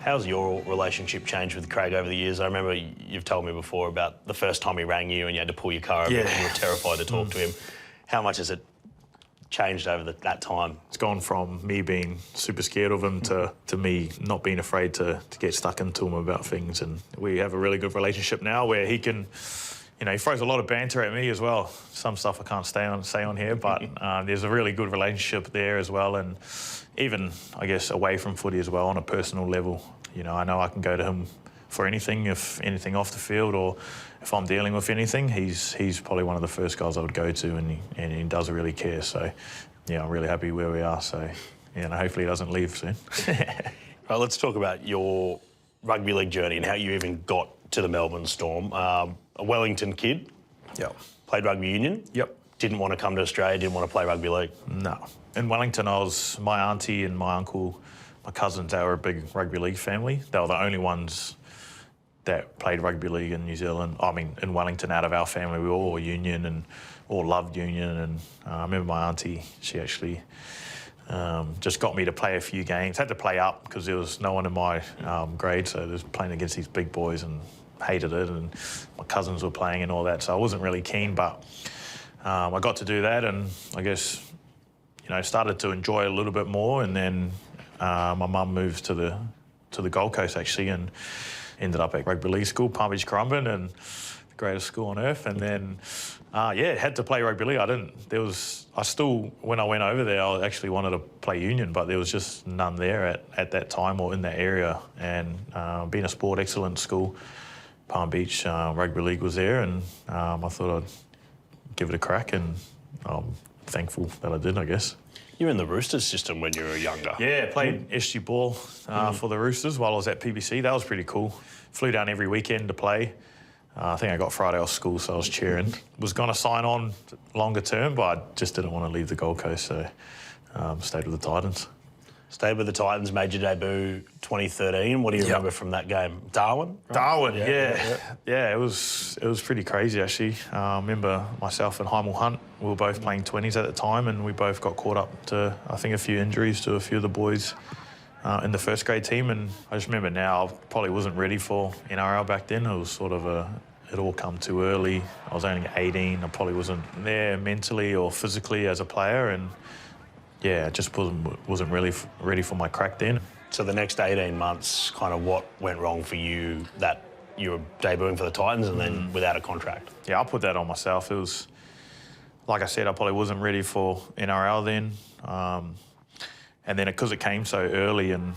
How's your relationship changed with Craig over the years? I remember you've told me before about the first time he rang you and you had to pull your car over and you were terrified to talk to him. How much has it changed over that time? It's gone from me being super scared of him to me not being afraid to get stuck into him about things. And we have a really good relationship now where he can, you know, he throws a lot of banter at me as well. Some stuff I can't say on here, but there's a really good relationship there as well. And even, I guess, away from footy as well on a personal level. You know I can go to him for anything, if anything off the field or if I'm dealing with anything, he's probably one of the first guys I would go to, and he doesn't really care. So, yeah, I'm really happy where we are. So, yeah, and hopefully he doesn't leave soon. Right, let's talk about your rugby league journey and how you even got to the Melbourne Storm. A Wellington kid. Yep. Played rugby union. Yep. Didn't want to come to Australia, didn't want to play rugby league. No. In Wellington, my auntie and my uncle, my cousins, they were a big rugby league family. They were the only ones that played rugby league in New Zealand. I mean, in Wellington, out of our family, we all were union and all loved union. And I remember my auntie, she actually just got me to play a few games. Had to play up because there was no one in my grade, so there was playing against these big boys and hated it. And my cousins were playing and all that, so I wasn't really keen, but I got to do that, and I guess, you know, started to enjoy it a little bit more. And then my mum moved to the Gold Coast actually, and ended up at rugby league school, Palm Beach Currumbin, and the greatest school on earth. And then, had to play rugby league. When I went over there, I actually wanted to play union, but there was just none there at that time or in that area. And being a sport excellence school, Palm Beach rugby league was there, and I thought I'd give it a crack, and I'm thankful that I did, I guess. You were in the Roosters system when you were younger. Yeah, played SG ball for the Roosters while I was at PBC. That was pretty cool. Flew down every weekend to play. I think I got Friday off school, so I was cheering. Was going to sign on longer term, but I just didn't want to leave the Gold Coast, so stayed with the Titans. Stayed with the Titans, made your debut 2013. What do you remember from that game? Darwin? Right? Darwin, yeah. It was pretty crazy, actually. I remember myself and Heimel Hunt, we were both playing 20s at the time, and we both got caught up to, I think, a few injuries to a few of the boys in the first grade team. And I just remember now, I probably wasn't ready for NRL back then. It was sort of it all come too early. I was only 18. I probably wasn't there mentally or physically as a player, and yeah, I just wasn't really ready for my crack then. So the next 18 months, kind of what went wrong for you that you were debuting for the Titans and then without a contract? Yeah, I put that on myself. It was, like I said, I probably wasn't ready for NRL then. And then because it came so early, and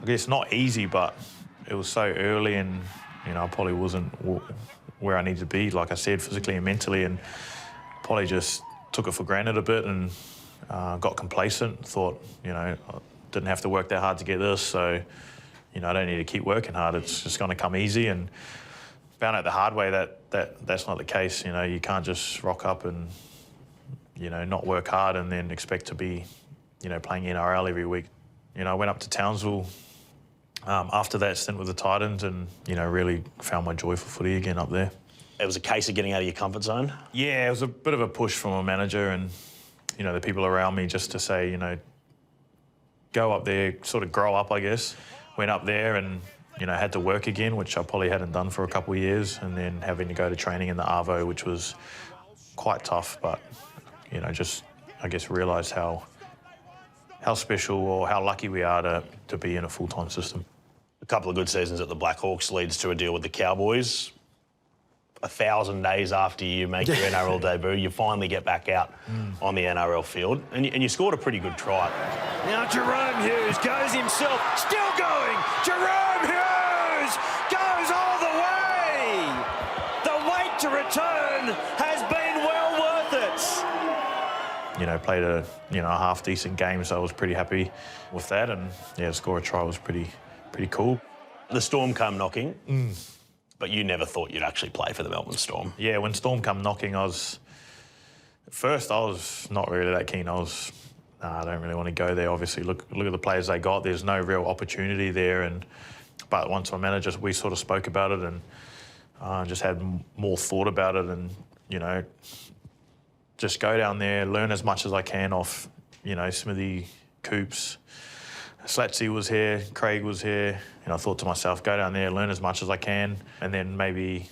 I guess not easy, but it was so early, and, you know, I probably wasn't where I needed to be, like I said, physically and mentally, and probably just took it for granted a bit, and got complacent, thought, you know, I didn't have to work that hard to get this, so, you know, I don't need to keep working hard. It's just going to come easy, and found out the hard way that's not the case. You know, you can't just rock up and, you know, not work hard and then expect to be, you know, playing NRL every week. You know, I went up to Townsville after that stint with the Titans, and, you know, really found my joy for footy again up there. It was a case of getting out of your comfort zone? Yeah, it was a bit of a push from a manager and, you know, the people around me, just to say, you know, go up there, sort of grow up, I guess. Went up there and, you know, had to work again, which I probably hadn't done for a couple of years, and then having to go to training in the Arvo, which was quite tough, but, you know, just, I guess, realised how special or how lucky we are to be in a full-time system. A couple of good seasons at the Blackhawks leads to a deal with the Cowboys. 1,000 days after you make your NRL debut, you finally get back out on the NRL field, and you scored a pretty good try. Now Jahrome Hughes goes himself, still going! Jahrome Hughes goes all the way! The wait to return has been well worth it! You know, played a half-decent game, so I was pretty happy with that, and yeah, score a try was pretty cool. The Storm come knocking. But you never thought you'd actually play for the Melbourne Storm. Yeah, when Storm come knocking, at first I was not really that keen. I don't really want to go there. Obviously, look at the players they got. There's no real opportunity there. But once my manager, we sort of spoke about it, and just had more thought about it, and, you know, just go down there, learn as much as I can off, you know, Smithy, Coops, Slatsy was here, Craig was here, and I thought to myself, go down there, learn as much as I can, and then maybe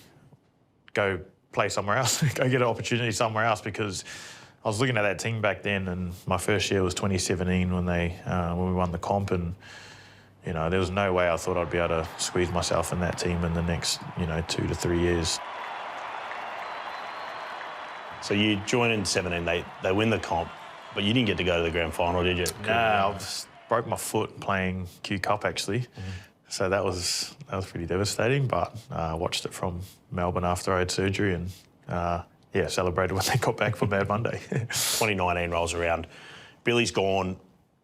go play somewhere else, go get an opportunity somewhere else, because I was looking at that team back then, and my first year was 2017 when we won the comp, and you know, there was no way I thought I'd be able to squeeze myself in that team in the next, 2 to 3 years. So you join in 17, they win the comp, but you didn't get to go to the grand final, did you? No, I just broke my foot playing Q Cup actually. So that was pretty devastating, but I watched it from Melbourne after I had surgery and celebrated when they got back for Mad Monday. 2019 rolls around. Billy's gone.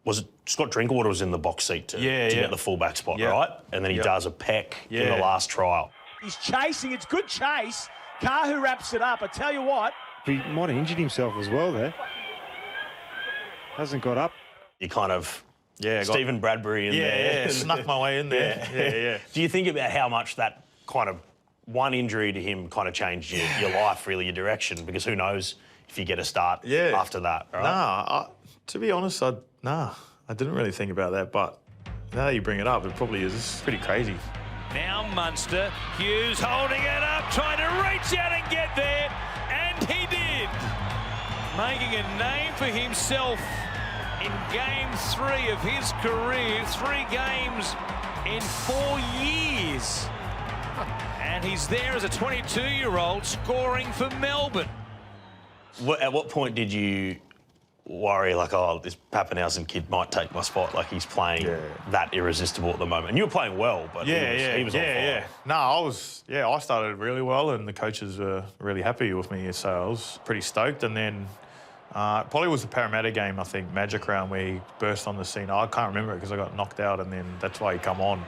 Was it Scott Drinkwater was in the box seat to get the fullback spot, right? And then he does a peck in the last trial. He's chasing. It's good chase. Kahu wraps it up. I tell you what. He might have injured himself as well there. Hasn't got up. You kind of Stephen Bradbury in there. Yeah, snuck my way in there. Yeah. Do you think about how much that kind of one injury to him kind of changed your life, really, your direction? Because who knows if you get a start after that, right? Nah, to be honest, I didn't really think about that, but now that you bring it up, it probably is. This is pretty crazy. Now Munster, Hughes holding it up, trying to reach out and get there, and he did. Making a name for himself in game 3 of his career, 3 games in 4 years. And he's there as a 22-year-old scoring for Melbourne. At what point did you worry, like, oh, this Pappenhausen kid might take my spot, like he's playing that irresistible at the moment? And you were playing well, but he was on fire. No, I started really well and the coaches were really happy with me, so I was pretty stoked. And then probably was the Parramatta game, I think, Magic Round, where he burst on the scene. I can't remember it because I got knocked out, and then that's why he come on.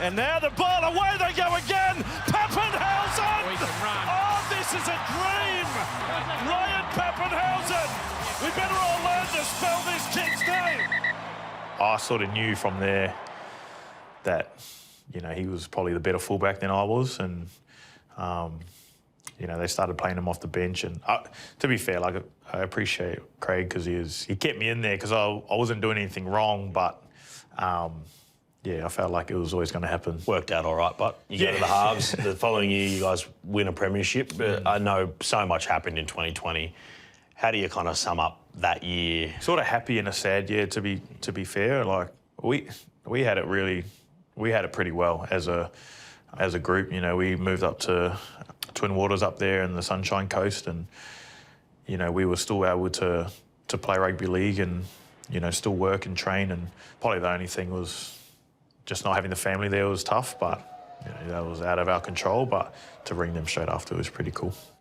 And now the ball, away they go again. Pappenhausen! Oh, this is a dream! Ryan Pappenhausen! We better all learn to spell this kid's name. I sort of knew from there that, he was probably the better fullback than I was, and they started playing him off the bench. And to be fair, like, I appreciate Craig because he kept me in there because I wasn't doing anything wrong, but I felt like it was always going to happen. Worked out all right, but you go to the halves. The following year, you guys win a premiership. But I know so much happened in 2020. How do you kind of sum up that year? Sort of happy and a sad year, to be fair. Like we had it pretty well as a group. We moved up to Twin Waters up there in the Sunshine Coast, and we were still able to play rugby league and still work and train. And probably the only thing was just not having the family there was tough, but that was out of our control. But to ring them straight after was pretty cool.